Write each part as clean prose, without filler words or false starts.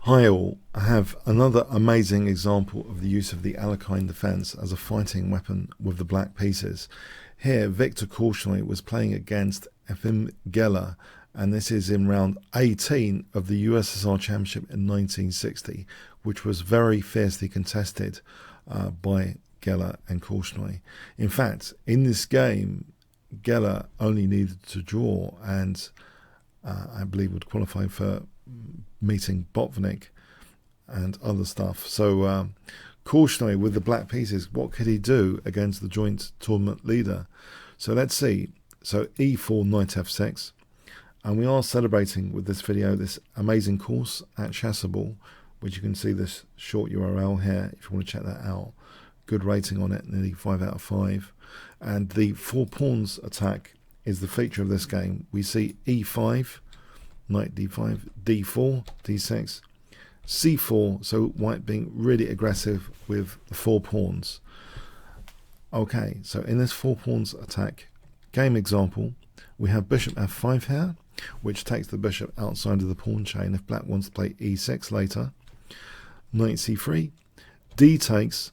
Hi all, I have another amazing example of the use of the Alekhine defense as a fighting weapon with the black pieces. Here Viktor Korchnoi was playing against Efim Geller, and this is in round 18 of the USSR Championship in 1960, which was very fiercely contested by Geller and Korchnoi. In fact, in this game, Geller only needed to draw and I believe would qualify for meeting Botvinnik and other stuff. So Korchnoi with the black pieces, what could he do against the joint tournament leader? So let's see. So e4, knight f6, and we are celebrating with this video this amazing course at Chessable, which you can see this short URL here if you want to check that out. Good rating on it, nearly 5 out of 5. And the 4 pawns attack is the feature of this game. We see e5, knight d5, d4, d6, c4, so white being really aggressive with the 4 pawns. Okay, so in this 4 pawns attack game example, we have bishop f5 here, which takes the bishop outside of the pawn chain if black wants to play e6 later. Knight c3, d takes,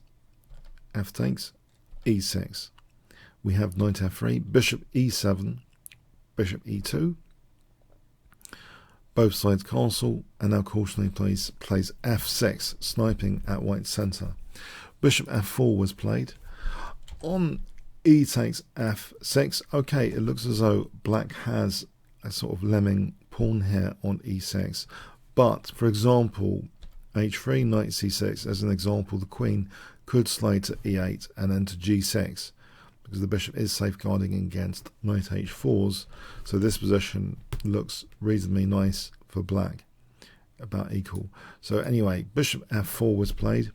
f takes, e6. We have knight f3, bishop e7, bishop e2, both sides castle, and now Korchnoi plays f6, sniping at white's centre. Bishop f4 was played. On e takes f6, okay, it looks as though black has a sort of lemming pawn here on e6. But, for example, h3, knight c6, as an example, the queen could slide to e8 and then to g6, because the bishop is safeguarding against knight h4s. So this position looks reasonably nice for black, about equal. So anyway, bishop f4 was played.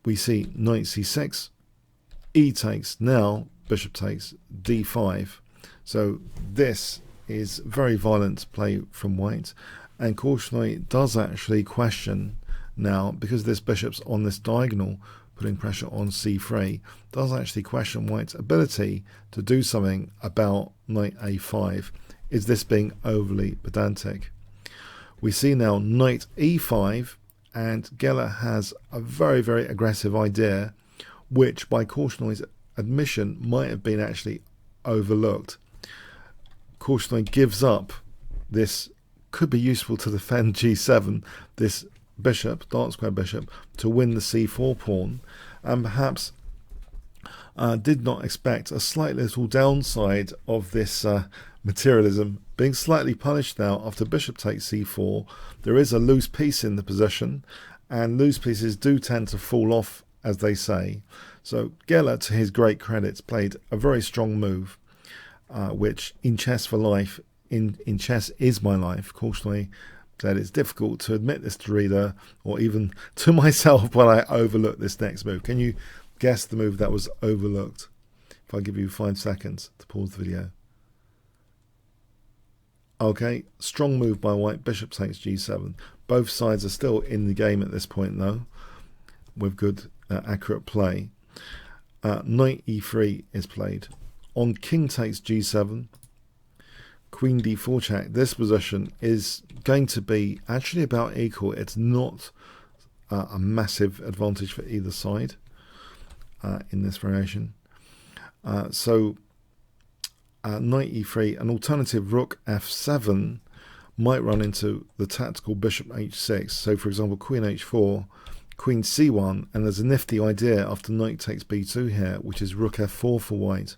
We see knight c6, e takes, now bishop takes, d5. So this is very violent play from white, and Korchnoi does actually question now, because this bishop's on this diagonal, putting pressure on c3, does actually question white's ability to do something about knight a5. Is this being overly pedantic? We see now knight e5, and Geller has a very, very aggressive idea, which by Korchnoi's admission might have been actually overlooked. Korchnoi gives up this, could be useful to defend g7, this bishop, dark square bishop, to win the c4 pawn, and perhaps did not expect a slight little downside of this materialism being slightly punished now after bishop takes c4. There is a loose piece in the position, and loose pieces do tend to fall off, as they say. So Geller, to his great credit, played a very strong move, which in Chess for Life, in Chess is My Life, Korchnoi said it's difficult to admit this to reader, or even to myself, but I overlooked this next move. Can you guess the move that was overlooked? If I give you 5 seconds to pause the video. Okay, strong move by white, bishop takes g7. Both sides are still in the game at this point though, with good accurate play. Knight e3 is played. On king takes g7, queen d4 check. This position is going to be actually about equal. It's not a massive advantage for either side in this variation. Knight e3, an alternative rook f7 might run into the tactical bishop h6. So for example, queen h4, queen c1, and there's a nifty idea after knight takes b2 here, which is rook f4 for white,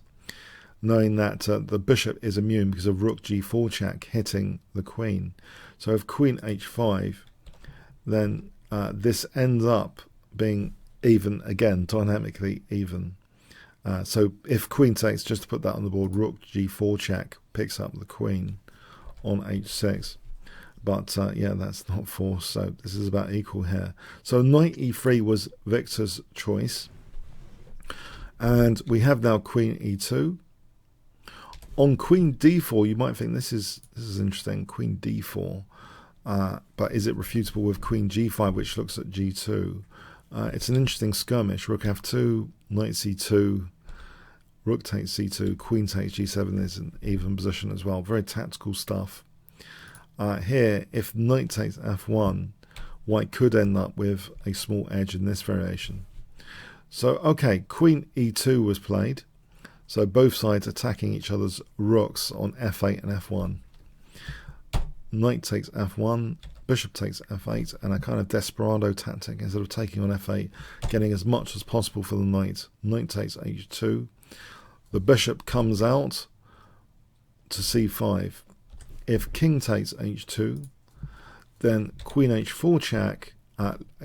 knowing that the bishop is immune because of rook g4 check hitting the queen. So if queen h5, then this ends up being even again, dynamically even. So if queen takes, just to put that on the board, rook g4 check picks up the queen on h6. But yeah, that's not forced, so this is about equal here. So knight e3 was Viktor's choice. And we have now queen e2. On queen d4, you might think this is interesting, queen d4. But is it refutable with queen g5, which looks at g2? It's an interesting skirmish. Rook f2, knight c2, rook takes c2, queen takes g7 is an even position as well. Very tactical stuff. Here, if knight takes f1, white could end up with a small edge in this variation. So, okay, queen e2 was played. So both sides attacking each other's rooks on f8 and f1. Knight takes f1, bishop takes f8, and a kind of desperado tactic, instead of taking on f8, getting as much as possible for the knight. Knight takes h2. The bishop comes out to c5. If king takes h2, then queen h4 check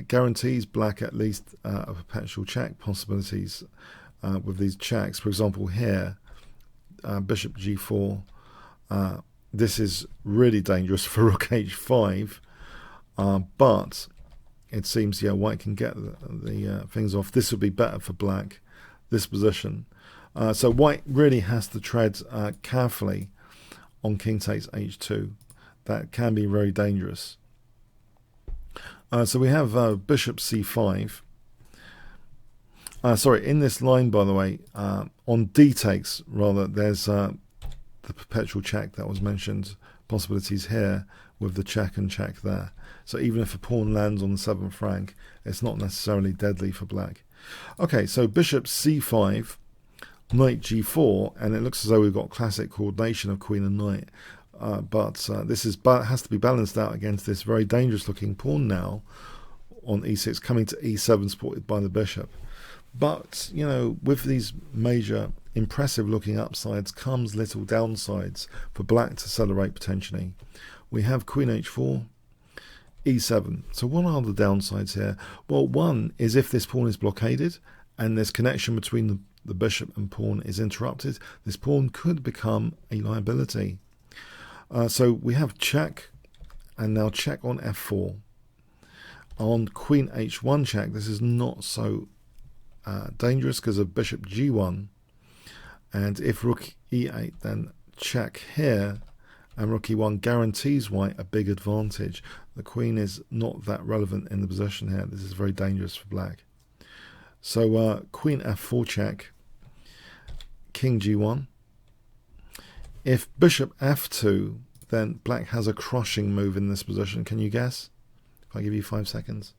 guarantees black at least a perpetual check possibilities with these checks. For example, here, bishop g4. This is really dangerous for rook h5, but it seems, yeah, white can get the things off. This would be better for black, this position. So white really has to tread carefully on king takes h2. That can be very dangerous. So we have bishop c5. Sorry, in this line, by the way, on d takes, rather, there's the perpetual check that was mentioned, possibilities here with the check and check there. So even if a pawn lands on the 7th rank, it's not necessarily deadly for black. Okay, so bishop c5, knight g4, and it looks as though we've got classic coordination of queen and knight. But this has to be balanced out against this very dangerous looking pawn now on e6 coming to e7 supported by the bishop. But, you know, with these major impressive looking upsides comes little downsides for black to celebrate potentially. We have queen h4, e7. So what are the downsides here? Well, one is if this pawn is blockaded and this connection between the bishop and pawn is interrupted, this pawn could become a liability. So we have check, and now check on f4. On queen h1 check, this is not so dangerous because of bishop g1. And if rook e8, then check here, and rook e1 guarantees white a big advantage. The queen is not that relevant in the position here. This is very dangerous for black. So queen f4 check, king g1. If bishop f2, then black has a crushing move in this position. Can you guess? If I give you 5 seconds.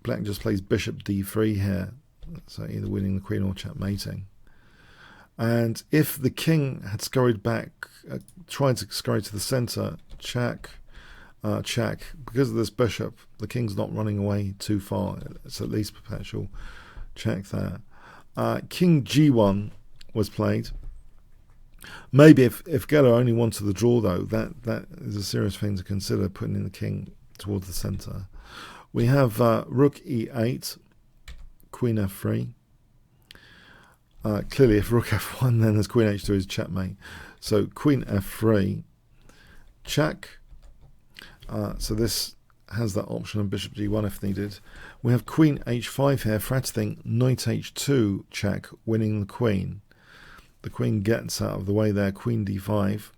Black just plays bishop d3 here, so either winning the queen or checkmating. And if the king had scurried back, tried to scurry to the center, check, check. Because of this bishop, the king's not running away too far. It's at least perpetual check there. King g1 was played. Maybe if Geller only wanted the draw, though, that is a serious thing to consider, putting in the king towards the center. We have rook e8, queen f3. Clearly, if rook f1, then there's queen h2 is checkmate. So queen f3, check. So this has that option of bishop g1 if needed. We have queen h5 here, threatening knight h2 check, winning the queen. The queen gets out of the way there, queen d5,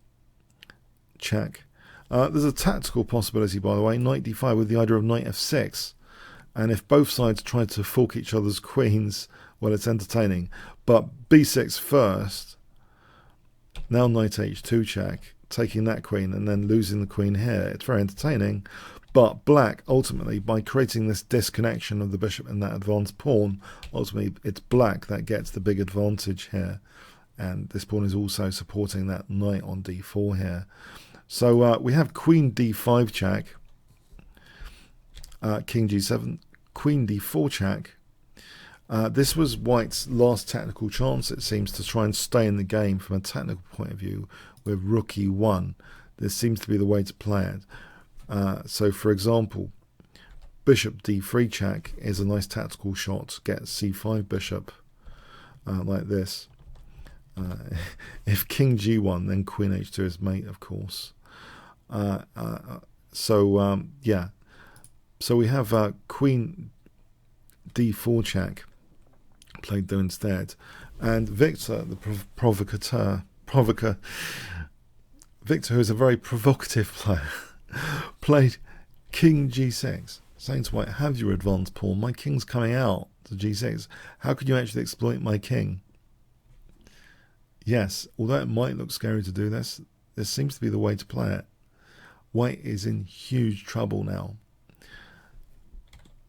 check. There's a tactical possibility, by the way, knight d5 with the idea of knight f6. And if both sides try to fork each other's queens, well, it's entertaining. But b6 first, now knight h2 check, taking that queen and then losing the queen here. It's very entertaining. But black, ultimately, by creating this disconnection of the bishop and that advanced pawn, ultimately it's black that gets the big advantage here. And this pawn is also supporting that knight on d4 here. So we have queen d5 check, king g7, queen d4 check. This was white's last technical chance, it seems, to try and stay in the game from a technical point of view with rook e1. This seems to be the way to play it. So, for example, bishop d3 check is a nice tactical shot to get c5 bishop like this. If king g1, then queen h2 is mate, of course. Yeah. So we have queen d4 check played there instead. And Victor, the provocateur, Victor, who is a very provocative player, played king g6, saying to white, have your advanced pawn, my king's coming out to g6. How can you actually exploit my king? Yes, although it might look scary to do this, this seems to be the way to play it. White is in huge trouble now.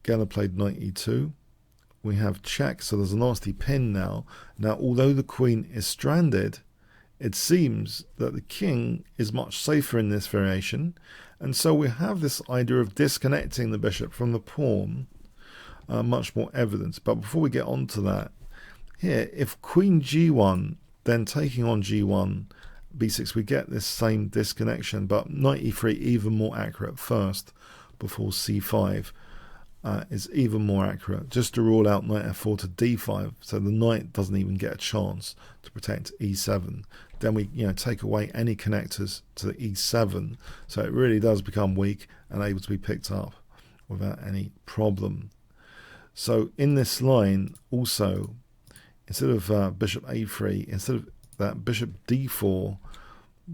Geller played knight e2. We have check, so there's a nasty pin now. Now, although the queen is stranded, it seems that the king is much safer in this variation. And so we have this idea of disconnecting the bishop from the pawn, much more evident. But before we get on to that, here, if queen g1, then taking on g1, b6, we get this same disconnection, but knight e3 even more accurate first before c5 is even more accurate, just to rule out knight f4 to d5, so the knight doesn't even get a chance to protect e7. Then we take away any connectors to the e7, so it really does become weak and able to be picked up without any problem. So in this line also, instead of bishop a3, instead of that bishop d4,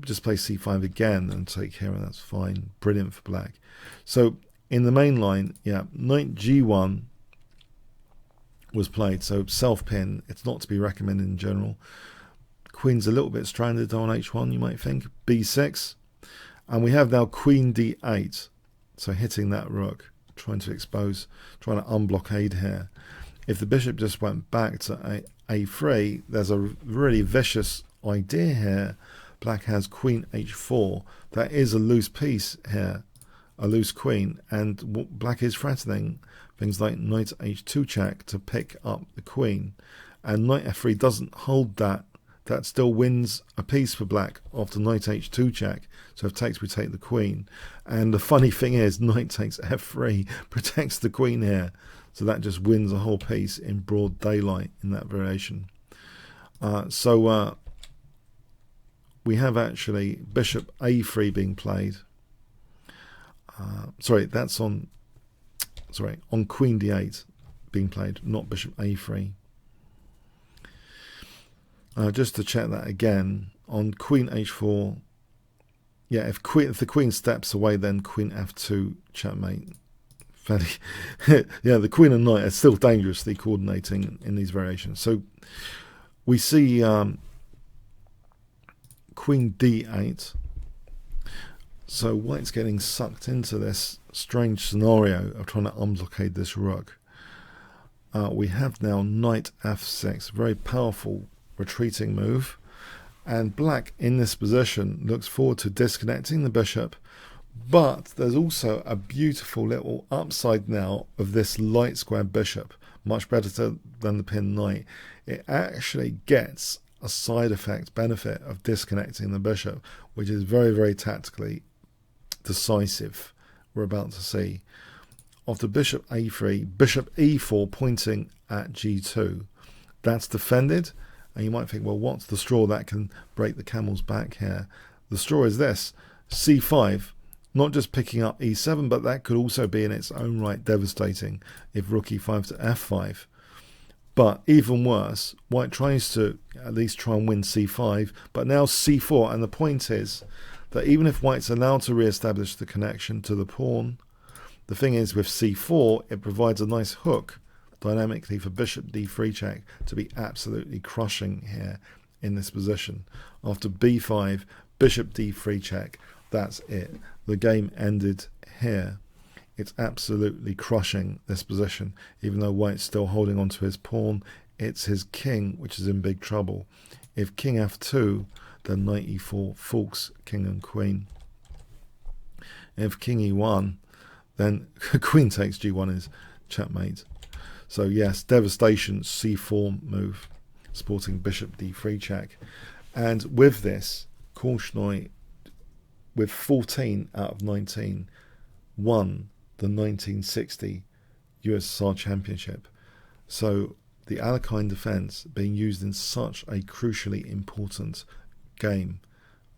just play c5 again and take here, and that's fine. Brilliant for black. So in the main line, knight g1 was played, so self-pin. It's not to be recommended in general. Queen's a little bit stranded on h1, you might think. b6. And we have now queen d8, so hitting that rook, trying to unblockade here. If the bishop just went back to a3, there's a really vicious idea here. Black has queen h4. That is a loose piece here, a loose queen, and black is threatening things like knight h2 check to pick up the queen, and knight f3 doesn't hold that. That still wins a piece for black after knight h2 check. So if takes, we take the queen. And the funny thing is, knight takes f3 protects the queen here. So that just wins a whole piece in broad daylight in that variation. We have actually bishop a3 being played. That's on queen d8 being played, not bishop a3. Just to check that again, on queen h4, if the queen steps away, then queen f2 checkmate. The queen and knight are still dangerously coordinating in these variations. So we see queen d8. So white's getting sucked into this strange scenario of trying to unblockade this rook. We have now knight f6, very powerful retreating move, and black in this position looks forward to disconnecting the bishop, but there's also a beautiful little upside now of this light square bishop, much better than the pinned knight. It actually gets a side effect benefit of disconnecting the bishop, which is very, very tactically decisive. We're about to see. After bishop a3, bishop e4 pointing at g2. That's defended. And you might think, well, what's the straw that can break the camel's back here? The straw is this, c5, not just picking up e7, but that could also be in its own right devastating if rook e5 to f5. But even worse, white tries to at least try and win c5, but now c4, and the point is that even if white's allowed to re-establish the connection to the pawn, the thing is with c4, it provides a nice hook dynamically for bishop d3 check to be absolutely crushing here in this position. After b5, bishop d3 check, that's it. The game ended here. It's absolutely crushing this position. Even though white's still holding on to his pawn, it's his king which is in big trouble. If king f2, then knight e4 forks king and queen. If king e1, then queen takes g1 is checkmate. So yes, devastation, c4 move, sporting bishop d3 check. And with this, Korchnoi, with 14 out of 19, won the 1960 USSR Championship. So the Alekhine defense being used in such a crucially important game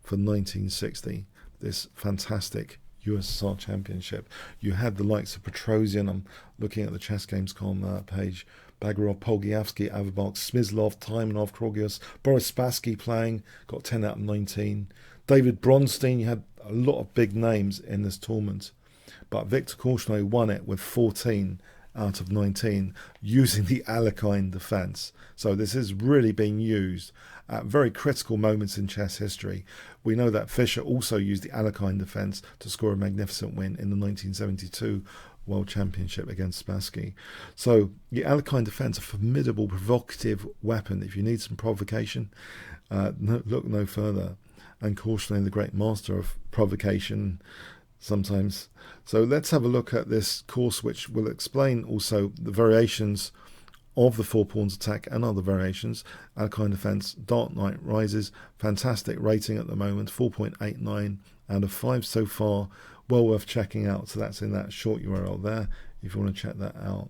for 1960, this fantastic USSR Championship. You had the likes of Petrosian, I'm looking at the ChessGames.com page, Bagarov, Polgiavsky, Averbach, Smyslov, Taimanov, Krogius, Boris Spassky playing, got 10 out of 19. David Bronstein, you had a lot of big names in this tournament. But Viktor Korchnoi won it with 14 out of 19 using the Alekhine defense. So this is really being used at very critical moments in chess history. We know that Fischer also used the Alekhine defense to score a magnificent win in the 1972 World Championship against Spassky. So the Alekhine defense, a formidable, provocative weapon. If you need some provocation, look no further. And Korchnoi, the great master of provocation sometimes. So let's have a look at this course, which will explain also the variations of the 4 pawns attack and other variations. Alekhine defense, Dark Knight rises, fantastic rating at the moment, 4.89 out of 5 so far. Well worth checking out. So that's in that short URL there if you want to check that out.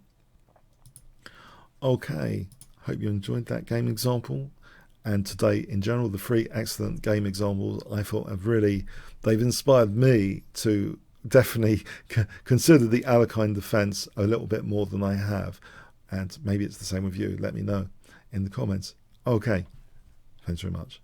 Okay, hope you enjoyed that game example. And today, in general, the 3 excellent game examples I thought they've inspired me to definitely consider the Alekhine defense a little bit more than I have. And maybe it's the same with you. Let me know in the comments. Okay, thanks very much.